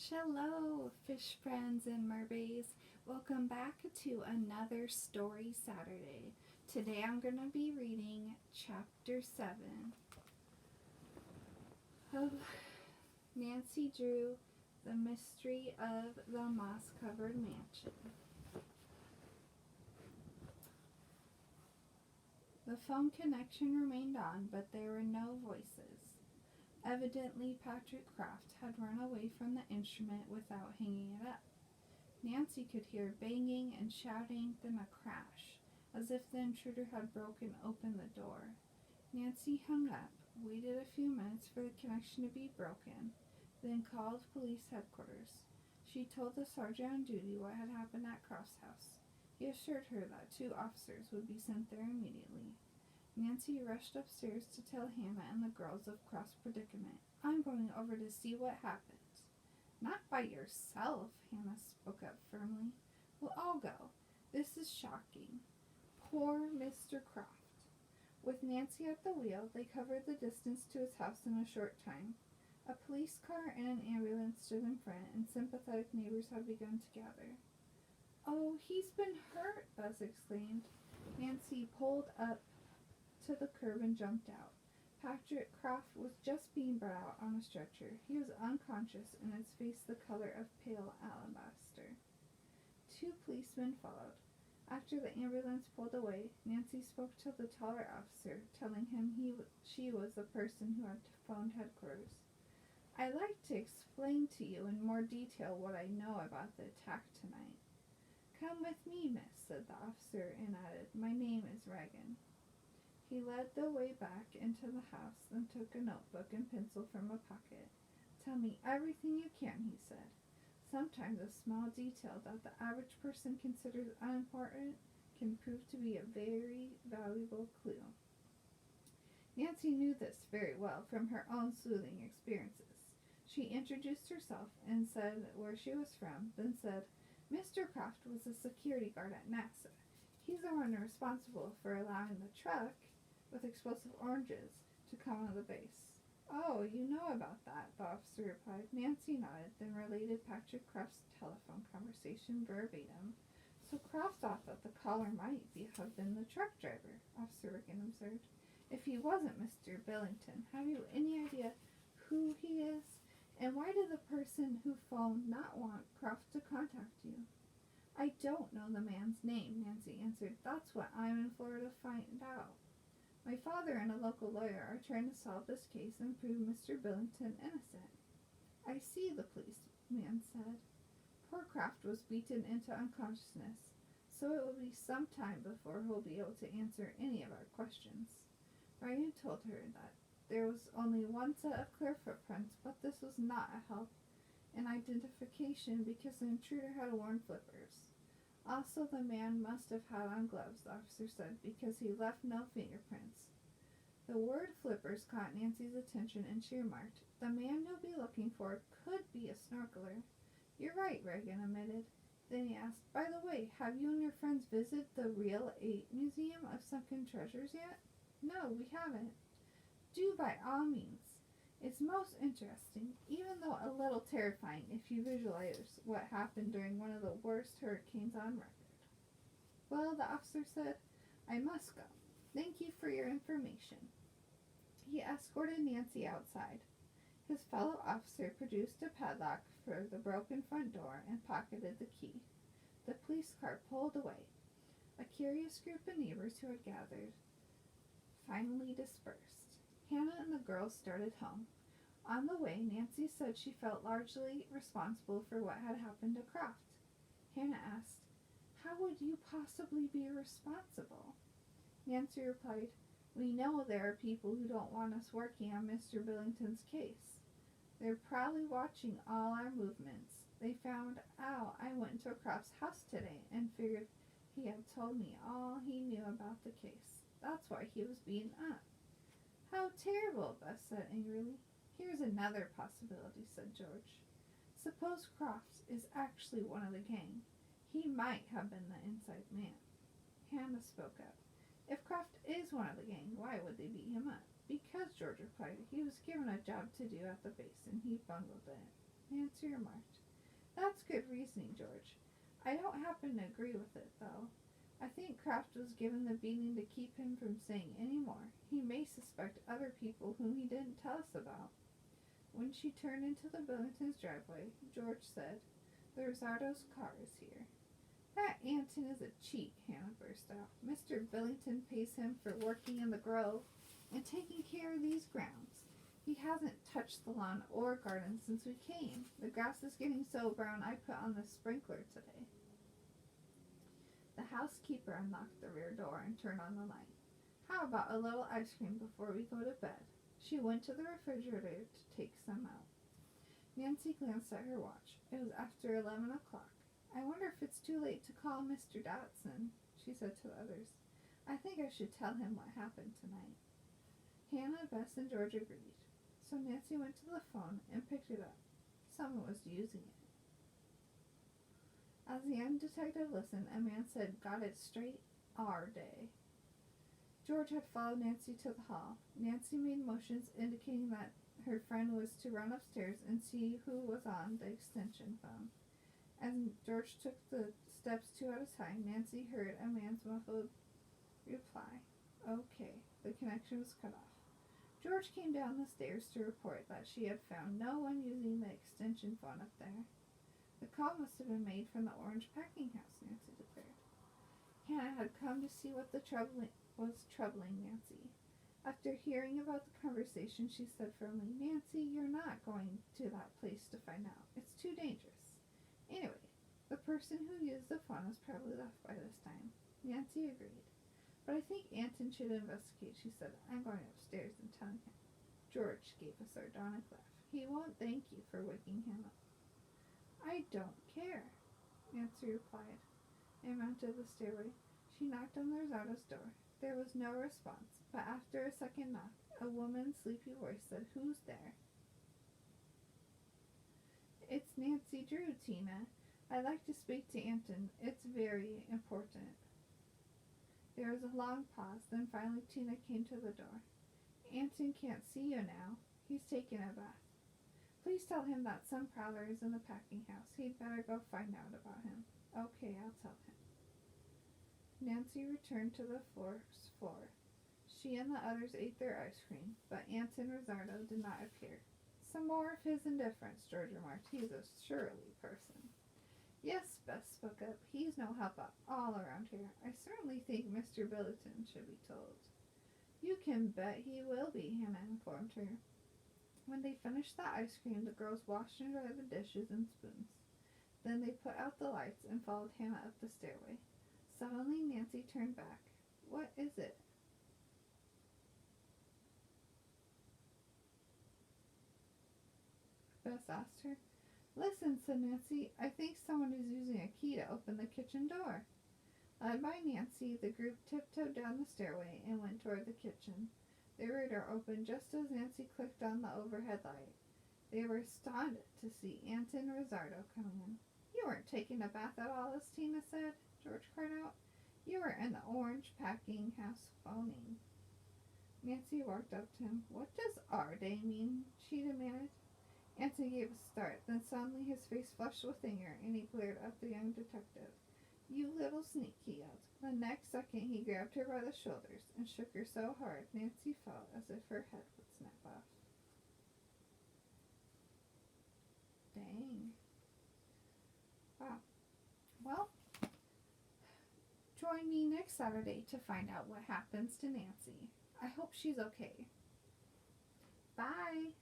Hello, fish friends and mermaids. Welcome back to another Story Saturday. Today I'm going to be reading Chapter 7 of Nancy Drew, The Mystery of the Moss-Covered Mansion. The phone connection remained on, but there were no voices. Evidently, Patrick Croft had run away from the instrument without hanging it up. Nancy could hear banging and shouting, then a crash, as if the intruder had broken open the door. Nancy hung up, waited a few minutes for the connection to be broken, then called police headquarters. She told the sergeant on duty what had happened at Croft's house. He assured her that 2 officers would be sent there immediately. Nancy rushed upstairs to tell Hannah and the girls of Croft's predicament. "I'm going over to see what happens." "Not by yourself," Hannah spoke up firmly. "We'll all go. This is shocking. Poor Mr. Croft." With Nancy at the wheel, they covered the distance to his house in a short time. A police car and an ambulance stood in front, and sympathetic neighbors had begun to gather. "Oh, he's been hurt," Buzz exclaimed. Nancy pulled up to the curb and jumped out. Patrick Croft was just being brought out on a stretcher. He was unconscious and his face the color of pale alabaster. 2 policemen followed. After the ambulance pulled away, Nancy spoke to the taller officer, telling him she was the person who had phoned headquarters. "I'd like to explain to you in more detail what I know about the attack tonight." "Come with me, miss," said the officer, and added, "My name is Reagan." He led the way back into the house, then took a notebook and pencil from a pocket. "Tell me everything you can," he said. "Sometimes a small detail that the average person considers unimportant can prove to be a very valuable clue." Nancy knew this very well from her own sleuthing experiences. She introduced herself and said where she was from, then said, "Mr. Croft was a security guard at NASA. He's the one responsible for allowing the truck with explosive oranges to come on the base." "Oh, you know about that," the officer replied. Nancy nodded, then related Patrick Croft's telephone conversation verbatim. "So Croft thought that the caller might have been the truck driver," Officer Reagan observed. "If he wasn't Mr. Billington, have you any idea who he is? And why did the person who phoned not want Croft to contact you?" "I don't know the man's name," Nancy answered. "That's what I'm in Florida to find out. My father and a local lawyer are trying to solve this case and prove Mr. Billington innocent." "I see," the policeman said. "Poor Croft was beaten into unconsciousness, so it will be some time before he'll be able to answer any of our questions." Ryan told her that there was only one set of clear footprints, but this was not a help in identification because the intruder had worn flippers. "Also, the man must have had on gloves," the officer said, "because he left no fingerprints." The word flippers caught Nancy's attention and she remarked, "The man you'll be looking for could be a snorkeler." "You're right," Reagan admitted. Then he asked, "By the way, have you and your friends visited the Real 8 Museum of Sunken Treasures yet?" "No, we haven't." "Do by all means. It's most interesting, even though a little terrifying if you visualize what happened during one of the worst hurricanes on record." "Well," the officer said, "I must go. Thank you for your information." He escorted Nancy outside. His fellow officer produced a padlock for the broken front door and pocketed the key. The police car pulled away. A curious group of neighbors who had gathered finally dispersed. Hannah and the girls started home. On the way, Nancy said she felt largely responsible for what had happened to Croft. Hannah asked, "How would you possibly be responsible?" Nancy replied, "We know there are people who don't want us working on Mr. Billington's case. They're probably watching all our movements. They found out I went to Croft's house today and figured he had told me all he knew about the case. That's why he was beaten up." "How terrible," Bess said angrily. "Here's another possibility," said George. "Suppose Croft is actually one of the gang. He might have been the inside man." Hannah spoke up. "If Croft is one of the gang, why would they beat him up?" "Because," George replied, "he was given a job to do at the base and he bungled it." Nancy remarked. That's good reasoning, George. I don't happen to agree with it, though. I think Kraft was given the beating to keep him from saying any more. He may suspect other people whom he didn't tell us about. When she turned into the Billingtons' driveway, George said, "The Rosardo's car is here." "That Anton is a cheat," Hannah burst out. "Mr. Billington pays him for working in the grove and taking care of these grounds. He hasn't touched the lawn or garden since we came. The grass is getting so brown I put on the sprinkler today." The housekeeper unlocked the rear door and turned on the light. "How about a little ice cream before we go to bed?" She went to the refrigerator to take some out. Nancy glanced at her watch. It was after 11 o'clock. "I wonder if it's too late to call Mr. Dotson," she said to the others. "I think I should tell him what happened tonight." Hannah, Bess, and George agreed. So Nancy went to the phone and picked it up. Someone was using it. As the young detective listened, a man said, "Got it straight? Our day." George had followed Nancy to the hall. Nancy made motions indicating that her friend was to run upstairs and see who was on the extension phone. As George took the steps two at a time, Nancy heard a man's muffled reply, "Okay." The connection was cut off. George came down the stairs to report that she had found no one using the extension phone up there. "The call must have been made from the orange packing house," Nancy declared. Hannah had come to see what was troubling Nancy. After hearing about the conversation, she said firmly, "Nancy, you're not going to that place to find out. It's too dangerous. Anyway, the person who used the phone has probably left by this time." Nancy agreed. "But I think Anton should investigate," she said. "I'm going upstairs and telling him." George gave a sardonic laugh. "He won't thank you for waking him up." "I don't care," Nancy replied, and mounted the stairway. She knocked on the Rosardo's door. There was no response, but after a second knock, a woman's sleepy voice said, "Who's there?" "It's Nancy Drew, Tina. I'd like to speak to Anton. It's very important." There was a long pause, then finally Tina came to the door. "Anton can't see you now. He's taking a bath. Please tell him that some prowler is in the packing house. He'd better go find out about him." "Okay, I'll tell him." Nancy returned to the first floor. She and the others ate their ice cream, but Anton Rosardo did not appear. "Some more of his indifference," George remarked. "He's a surly person." "Yes," Beth spoke up. "He's no help at all around here. I certainly think Mr. Billington should be told." "You can bet he will be," Hannah informed her. When they finished the ice cream, the girls washed and dried the dishes and spoons. Then they put out the lights and followed Hannah up the stairway. Suddenly, Nancy turned back. "What is it?" Bess asked her. "Listen," said Nancy. "I think someone is using a key to open the kitchen door." Led by Nancy, the group tiptoed down the stairway and went toward the kitchen. The rear door opened just as Nancy clicked on the overhead light. They were astounded to see Anton Rosardo coming in. "You weren't taking a bath at all, as Tina said," George cried out. "You were in the orange packing house phoning." Nancy walked up to him. "What does our day mean?" she demanded. Anton gave a start, then suddenly his face flushed with anger, and he glared at the young detective. "You little sneak," he yelled. The next second he grabbed her by the shoulders and shook her so hard Nancy felt as if her head would snap off. Dang. Wow. Well, join me next Saturday to find out what happens to Nancy. I hope she's okay. Bye.